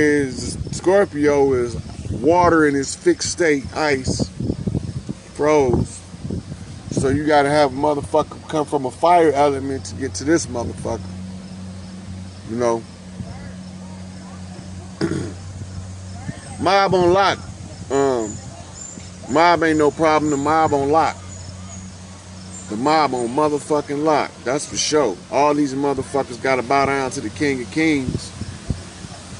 is Scorpio is water in its fixed state, ice, froze. So you gotta have a motherfucker come from a fire element to get to this motherfucker. You know. Mob on lock. Mob ain't no problem. The mob on lock. The mob on motherfucking lock. That's for sure. All these motherfuckers gotta bow down to the King of Kings.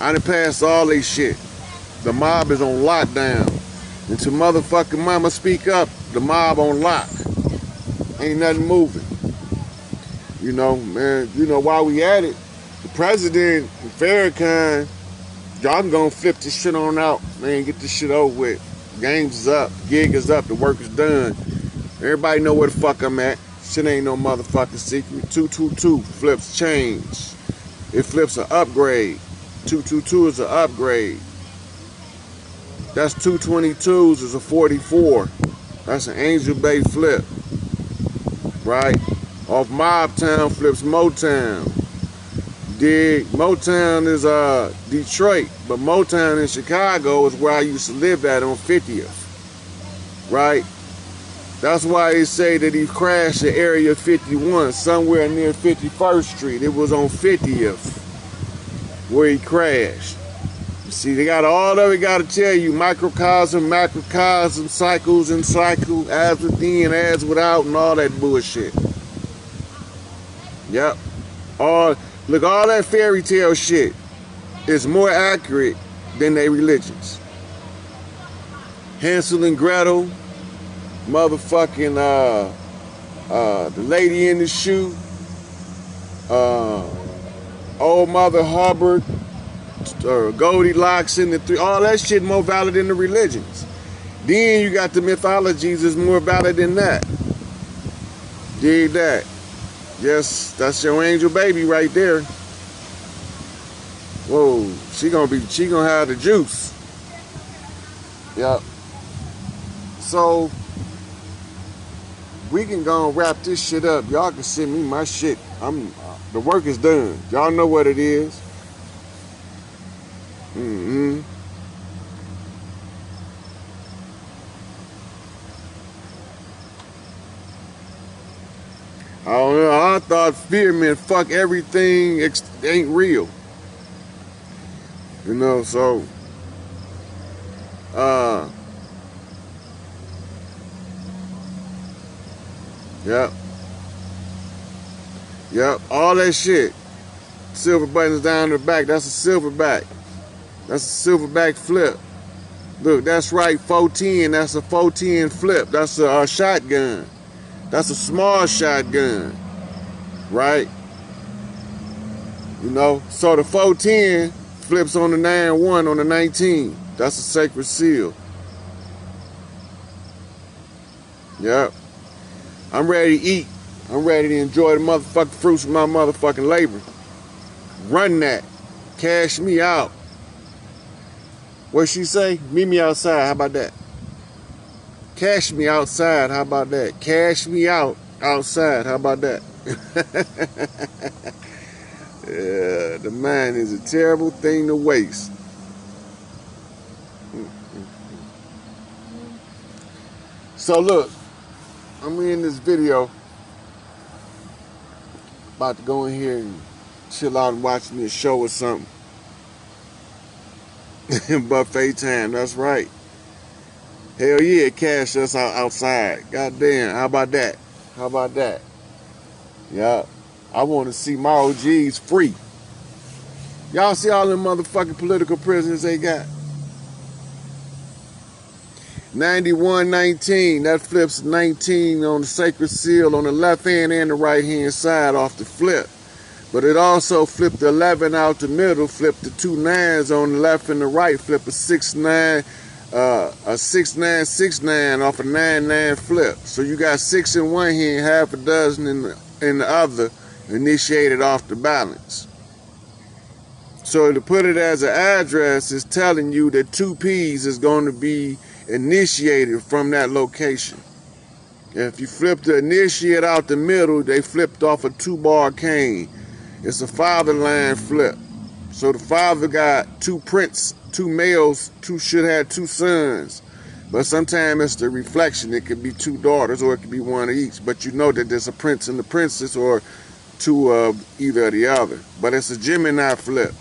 I done passed all they shit. The mob is on lockdown. And to motherfucking mama speak up, the mob on lock. Ain't nothing moving. You know, man, you know, while we at it, the president, Farrakhan, y'all gonna flip this shit on out, man, get this shit over with. Games is up, gig is up, the work is done. Everybody know where the fuck I'm at. Shit ain't no motherfucking secret. 222 flips change. It flips an upgrade. 222 is an upgrade. That's 222s is a 44. That's an Angel Bay flip. Right? Off Mobtown flips Motown. Dig? Motown is Detroit, but Motown in Chicago is where I used to live at on 50th. Right? That's why they say that he crashed at Area 51, somewhere near 51st Street. It was on 50th where he crashed. You see, they got all of it got to tell you, microcosm, macrocosm, cycles and cycle, as within, as without, and all that bullshit. Yep. Look, all that fairy tale shit is more accurate than their religions. Hansel and Gretel, motherfucking the lady in the shoe, old Mother Hubbard, Goldilocks and the three, all that shit more valid than the religions. Then you got the mythologies is more valid than that. Dig that. Yes, that's your angel baby right there. Whoa, she gonna have the juice. Yep. So we can go and wrap this shit up. Y'all can send me my shit. The work is done. Y'all know what it is. I don't know. I thought fear meant fuck everything ain't real. You know, so Yep, all that shit. Silver buttons down the back, that's a silverback. That's a silverback flip. Look, that's right, 410, that's a 410 flip. That's a shotgun. That's a small shotgun, right? You know, so the 410 flips on the 9-1 on the 19. That's a sacred seal. Yep. I'm ready to eat. I'm ready to enjoy the motherfucking fruits of my motherfucking labor. Run that. Cash me out. What she say? Meet me outside. How about that? Cash me outside. How about that? Cash me out outside. How about that? Yeah, the mind is a terrible thing to waste. So look, I'm in this video. About to go in here and chill out and watch me a show or something. Buffet time, that's right. Hell yeah, cash us outside. Goddamn, how about that? How about that? Yeah, I want to see my OGs free. Y'all see all them motherfucking political prisoners they got? 9119, that flips 19 on the sacred seal on the left hand and the right hand side off the flip. But it also flipped the 11 out the middle, flipped the 2 9s on the left and the right, flip a 6-9, a 6-9-6-9 off a 9-9 flip. So you got 6 in one hand, half a dozen in the other, initiated off the balance. So to put it as an address is telling you that 2 P's is going to be initiated from that location. If you flip the initiate out the middle, they flipped off a 2-bar cane. It's a father line flip. So the father got two males, should have two sons. But sometimes it's the reflection. It could be two daughters or it could be one of each. But you know that there's a prince and a princess or two of either or the other. But it's a Gemini flip.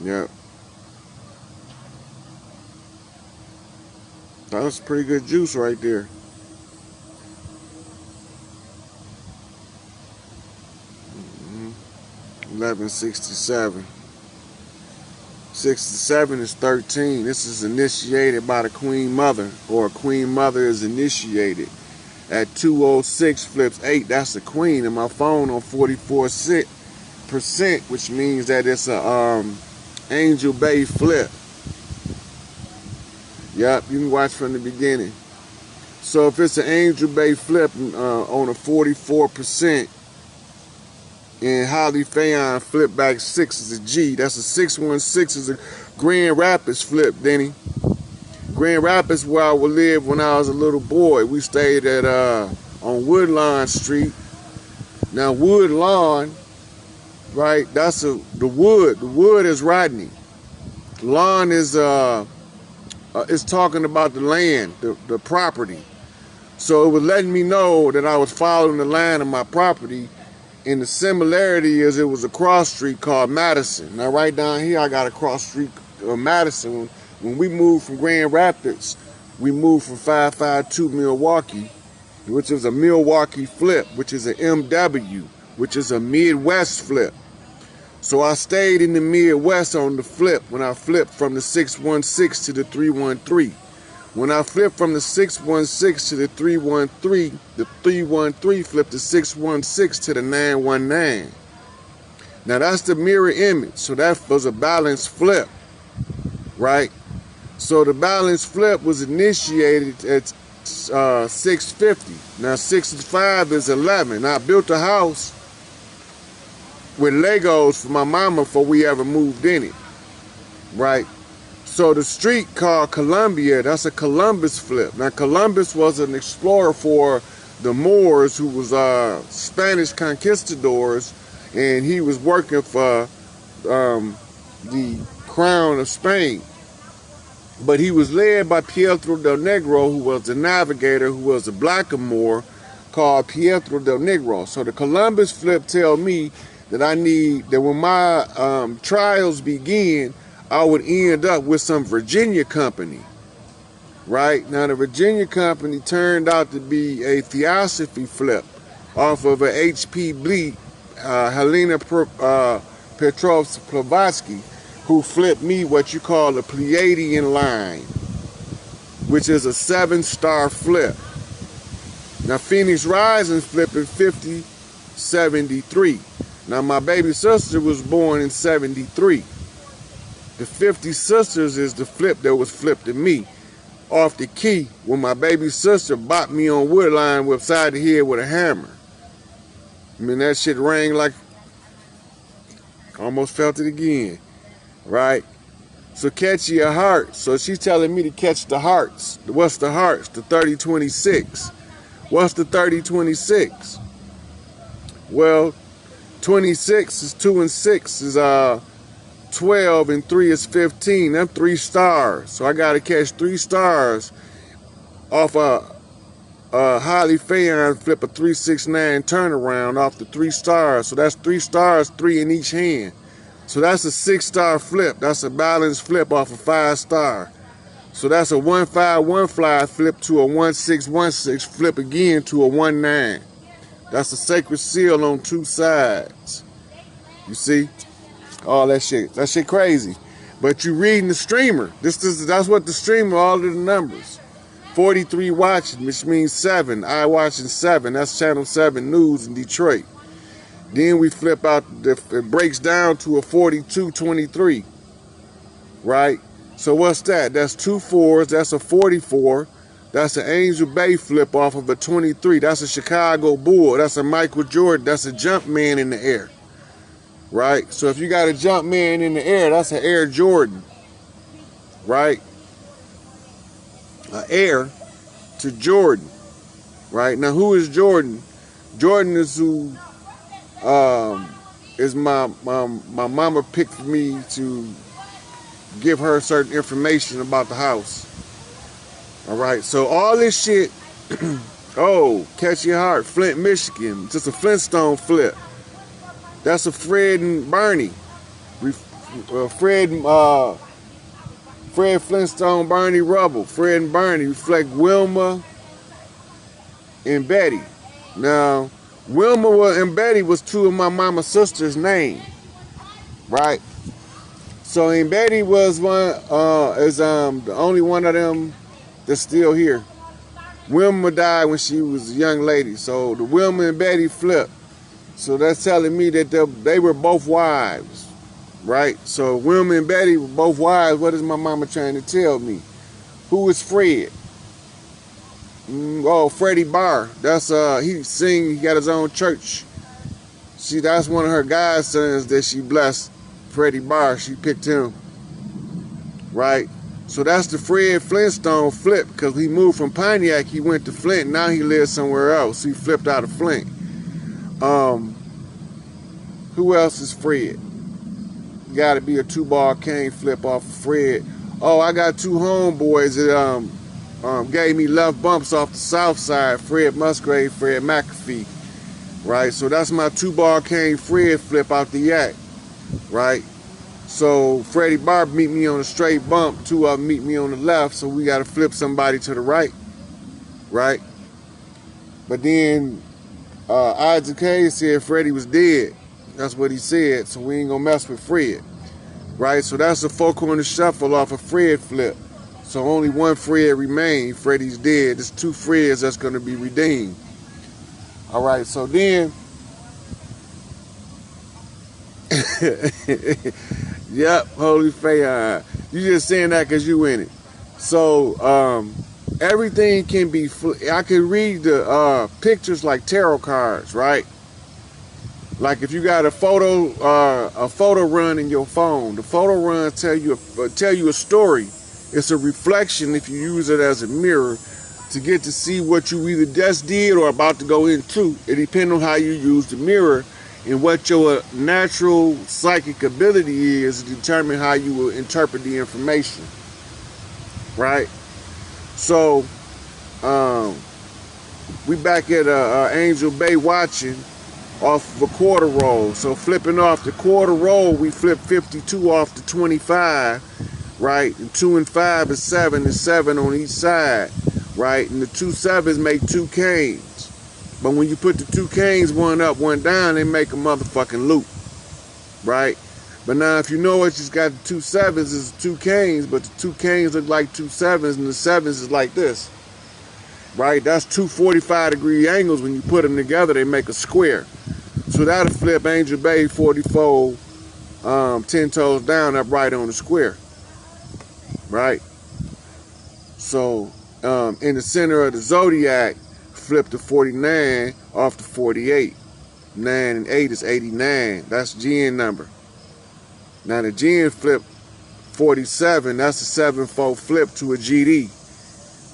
Yep. That was pretty good juice right there. Mm-hmm. 1167. 67 is 13. This is initiated by the Queen Mother, or a Queen Mother is initiated. At 206 flips 8. That's the Queen. And my phone on 44%, which means that it's a Angel Bay flip. Yep, you can watch from the beginning. So if it's an Angel Bay flip on a 44%, and Holly Fayon flip back 6 is a G. That's a 616 is a Grand Rapids flip, Denny. Grand Rapids where I would live when I was a little boy. We stayed at on Woodlawn Street. Now Woodlawn, right? That's the wood. The wood is Rodney. Lawn is it's talking about the land, the property. So it was letting me know that I was following the line of my property. And the similarity is it was a cross street called Madison. Now right down here I got a cross street Madison. When we moved from Grand Rapids, we moved from 552 Milwaukee, which is a Milwaukee flip, which is an MW, which is a Midwest flip. So I stayed in the Midwest on the flip when I flipped from the 616 to the 313. When I flipped from the 616 to the 313 flipped the 616 to the 919. Now that's the mirror image. So that was a balanced flip, right? So the balanced flip was initiated at 650. Now 65 is 11. Now I built a house with Legos for my mama before we ever moved in it, right? So the street called Columbia, that's a Columbus flip. Now Columbus was an explorer for the Moors who was Spanish conquistadors, and he was working for the crown of Spain. But he was led by Pietro del Negro, who was the navigator, who was a blackamoor called Pietro del Negro. So the Columbus flip tell me that I need, that when my trials begin, I would end up with some Virginia company, right? Now the Virginia company turned out to be a theosophy flip off of a H.P. Bleak, Helena Petrovsky, who flipped me what you call a Pleiadian line, which is a 7-star flip. Now Phoenix Rising flipping 5073. Now my baby sister was born in 73. The 50 Sisters is the flip that was flipped to me off the key when my baby sister bopped me on Woodline upside the head with a hammer. I mean, that shit rang like, I almost felt it again, right? So catch your heart. So she's telling me to catch the hearts. What's the hearts? The 3026. What's the 3026? Well, 26 is 2 and 6 is 12 and 3 is 15. Them 3 stars. So I gotta catch 3 stars off a Holly Fayon flip a 369 turnaround off the 3 stars. So that's 3 stars, 3 in each hand. So that's a 6-star flip. That's a balanced flip off a 5-star. So that's a 151 fly flip to a 1616 flip again to a 19. That's a sacred seal on 2 sides. You see? All that shit. That shit crazy. But you reading the streamer. That's what the streamer, all of the numbers. 43 watching, which means 7. I watching 7. That's Channel 7 News in Detroit. Then we flip out, it breaks down to a 4223. Right? So what's that? That's 2 4s. That's a 44. That's an Angel Bay flip off of a 23. That's a Chicago Bull. That's a Michael Jordan. That's a jump man in the air. Right? So if you got a jump man in the air, that's an Air Jordan. Right? Air to Jordan. Right? Now, who is Jordan? Jordan is who is my mama picked for me to give her certain information about the house. All right, so all this shit, oh, catch your heart, Flint, Michigan, just a Flintstone flip. That's a Fred and Bernie. Fred Flintstone, Bernie Rubble. Fred and Bernie reflect Wilma and Betty. Now, Wilma and Betty was two of my mama's sisters' names, right? So, and Betty was the only one of them that's still here. Wilma died when she was a young lady, so the Wilma and Betty flipped. So that's telling me that they were both wives, right? So Wilma and Betty were both wives. What is my mama trying to tell me? Who is Fred? Oh, Freddie Barr. That's he got his own church. That's one of her godsons that she blessed. Freddie Barr, she picked him. Right? So that's the Fred Flintstone flip, because he moved from Pontiac, he went to Flint, now he lives somewhere else. He flipped out of Flint. Who else is Fred? Gotta be a two-ball cane flip off of Fred. Oh, I got two homeboys that gave me left bumps off the south side, Fred Musgrave, Fred McAfee, right? So that's my two-ball cane Fred flip out the yak, right? So Freddie Barr meet me on a straight bump, two of them meet me on the left, so we gotta flip somebody to the right, right? But then Isaac Hayes said Freddie was dead. That's what he said, so we ain't gonna mess with Fred, right? So that's a four-corner shuffle off a Fred flip. So only one Fred remained. Freddie's dead. There's two Freds that's going to be redeemed. All right, so then, yep, Holy Fayon. You just saying that because you in it. So everything can be, I can read the pictures like tarot cards, right? Like if you got a photo run in your phone, the photo run tell you a story. It's a reflection if you use it as a mirror to get to see what you either just did or about to go into. It depends on how you use the mirror and what your natural psychic ability is to determine how you will interpret the information, right? So we back at Angel Bay watching off of a quarter roll. So flipping off the quarter roll, we flip 52 off the 25. Right, and 2 and 5 is 7, and 7 on each side, right? And the 2 7s make 2 canes. But when you put the 2 canes, one up, one down, they make a motherfucking loop, right? But now if you know what you got, the 2 7s is 2 canes, but the 2 canes look like 2 7s, and the 7s is like this, right? That's 2 45-degree angles. When you put them together, they make a square. So that'll flip Angel Bay 44, 10 toes down, up right on the square. Right? So, in the center of the zodiac, flip the 49 off the 48. 9 and 8 is 89. That's Gin number. Now the Gin flip 47, that's a 7-4 flip to a GD.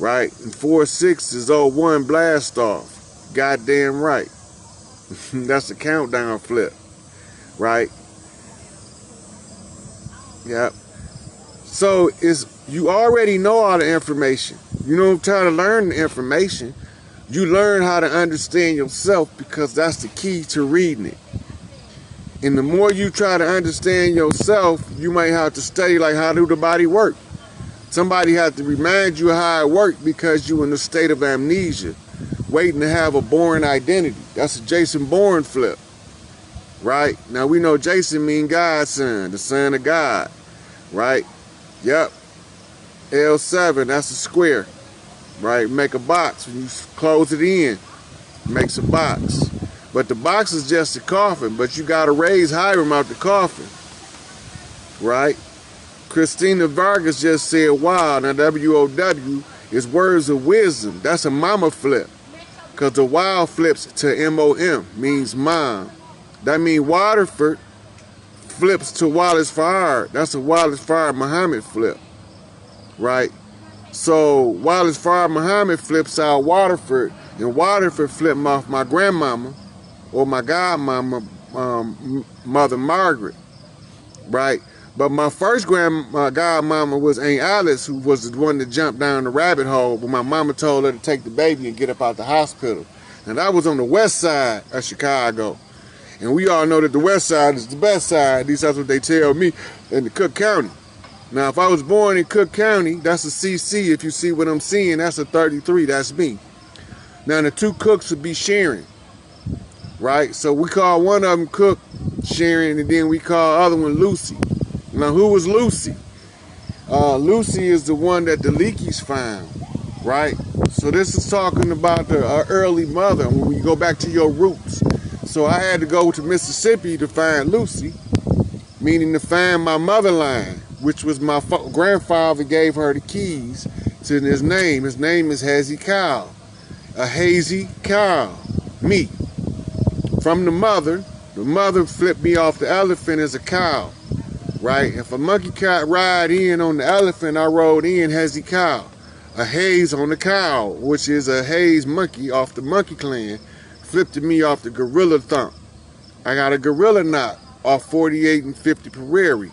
Right? And 4-6 is 01 blast off. Goddamn right. That's a countdown flip. Right? Yep. So you already know all the information. You don't try to learn the information. You learn how to understand yourself, because that's the key to reading it. And the more you try to understand yourself, you might have to study like how do the body work. Somebody has to remind you how it works because you're in a state of amnesia, waiting to have a Bourne identity. That's a Jason Bourne flip. Right? Now we know Jason means God's son, the son of God. Right? Yep. L7, that's a square. Right? Make a box. When you close it in, it makes a box. But the box is just a coffin, but you got to raise Hiram out the coffin. Right? Christina Vargas just said, wow. Now, W-O-W is words of wisdom. That's a mama flip. Because the wild flips to M-O-M, means mom. That means Waterford flips to Wallace Fard. That's a Wallace Fard Muhammad flip, right? So while his father Muhammad flips out Waterford, and Waterford flipped off my grandmama, or my godmama, Mother Margaret, right? But my first godmama was Aunt Alice, who was the one that jumped down the rabbit hole when my mama told her to take the baby and get up out the hospital. And that was on the west side of Chicago. And we all know that the west side is the best side. At least that's what they tell me in the Cook County. Now, if I was born in Cook County, that's a CC. If you see what I'm seeing, that's a 33. That's me. Now, the two Cooks would be sharing, right? So we call one of them Cook, Sharon, and then we call the other one Lucy. Now, who was Lucy? Lucy is the one that the Leakeys found, right? So this is talking about the early mother, when we go back to your roots. So I had to go to Mississippi to find Lucy, meaning to find my motherline, which was my grandfather gave her the keys to his name. His name is Hazy Cow. A hazy cow, me. From the mother flipped me off the elephant as a cow, right? If a monkey cat ride in on the elephant, I rode in Hazy Cow. A haze on the cow, which is a haze monkey off the monkey clan, flipped me off the gorilla thump. I got a gorilla knot off 48 and 50 Prairie.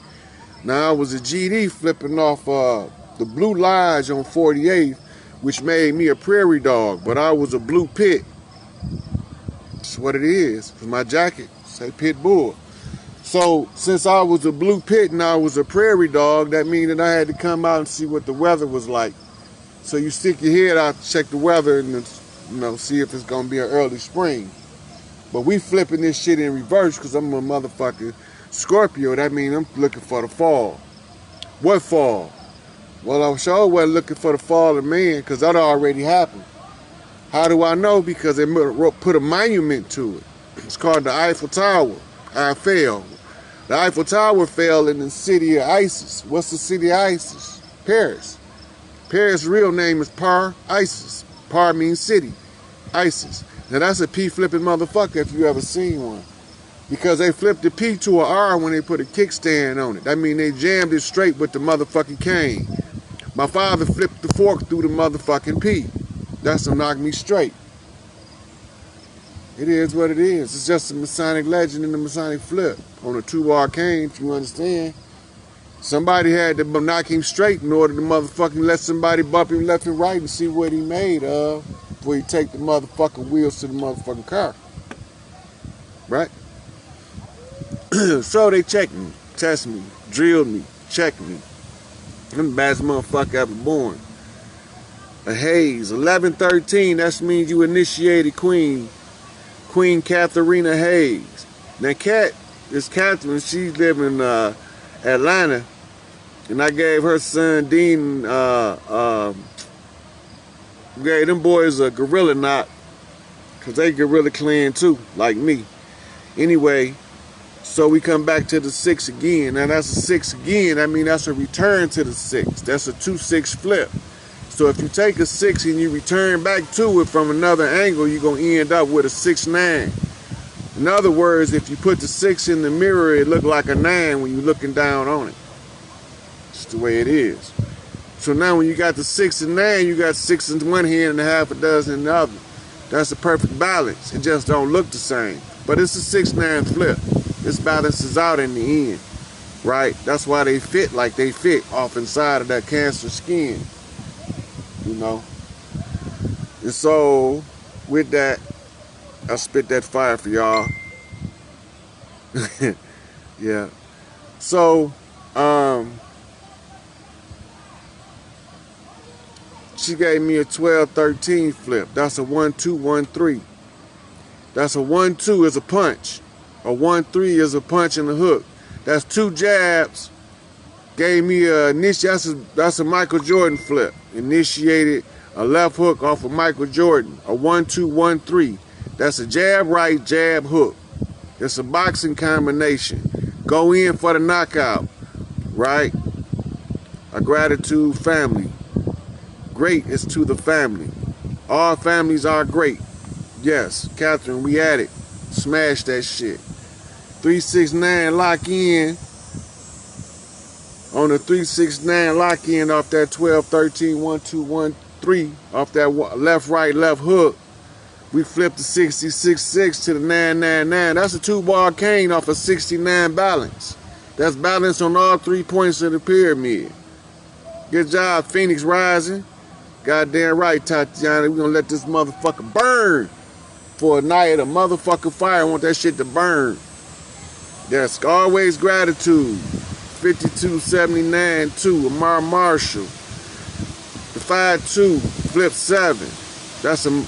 Now I was a GD flipping off the Blue Lodge on 48th, which made me a prairie dog, but I was a blue pit. That's what it is. My jacket say pit bull. So since I was a blue pit and I was a prairie dog, that means that I had to come out and see what the weather was like. So you stick your head out to check the weather and see if it's gonna be an early spring. But we flipping this shit in reverse because I'm a motherfucking Scorpio. That means I'm looking for the fall. What fall? Well, I sure wasn't looking for the fall of man because that already happened. How do I know? Because they put a monument to it. It's called the Eiffel Tower. I fell. The Eiffel Tower fell in the city of Isis. What's the city of Isis? Paris. Paris' real name is Par Isis. Par means city. Isis. Now that's a P flipping motherfucker if you ever seen one. Because they flipped the P to an R when they put a kickstand on it. That means they jammed it straight with the motherfucking cane. My father flipped the fork through the motherfucking P. That's to knock me straight. It is what it is. It's just a Masonic legend and the Masonic flip on a 2 arcane, if you understand. Somebody had to knock him straight in order to motherfucking let somebody bump him left and right and see what he made of before he take the motherfucking wheels to the motherfucking car. Right? So they checked me, test me, drilled me, checked me. I'm the baddest motherfucker ever born. A haze, 1113, that means you initiated Queen Katharina Hayes. Now Kat is Catherine, she live in Atlanta, and I gave her son Dean, gave them boys a gorilla knot, because they gorilla clan too, like me. Anyway, so we come back to the 6 again. Now that's a 6 again. I mean, that's a return to the 6. That's a 2-6 flip. So if you take a 6 and you return back to it from another angle, you're going to end up with a 6-9. In other words, if you put the 6 in the mirror, it look like a 9 when you're looking down on it. It's the way it is. So now when you got the 6 and 9, you got 6 in one hand and a half a dozen in the other. That's a perfect balance. It just don't look the same. But it's a 6-9 flip. This balances out in the end, right? That's why they fit like they fit off inside of that Cancer skin, you know? And so, with that, I spit that fire for y'all. Yeah. So, she gave me a 12-13 flip. That's a 1-2-1-3. That's a 1-2 is a punch. A 1-3 is a punch in the hook. That's 2 jabs. Gave me a initiation. That's a Michael Jordan flip. Initiated a left hook off of Michael Jordan. A 1-2-1-3. That's a jab right, jab hook. It's a boxing combination. Go in for the knockout. Right? A gratitude family. Great is to the family. All families are great. Yes, Catherine, we at it. Smash that shit. 369, lock in. On the 369 lock-in off that 12, 13, 1, 2, 1, 3, off that left, right, left hook, we flipped the 66.6 to the 999. That's a 2-bar cane off a 69 balance. That's balance on all 3 points of the pyramid. Good job, Phoenix Rising. Goddamn right, Tatiana. We're gonna let this motherfucker burn for a night of motherfucking fire. I want that shit to burn. That's always gratitude. 5279-2, Amar Marshall. The 5-2, flip 7. That's a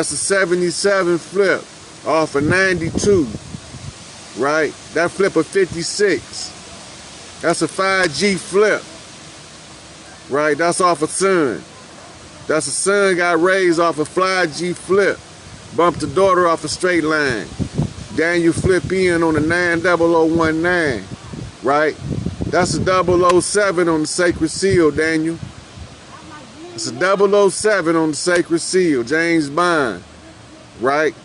77 flip off a 92. Right? That flip a 56. That's a 5G flip. Right? That's off a sun. That's a son got raised off a fly G flip. Bumped the daughter off a straight line. Daniel flip in on the 90019. Right? That's a 007 on the sacred seal, Daniel. It's a 007 on the sacred seal, James Bond. Right?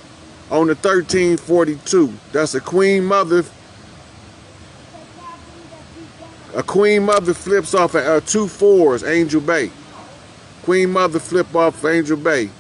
On the 1342. That's a queen mother. A queen mother flips off of 2 4s, Angel Bay. Queen mother flip off Angel Bay.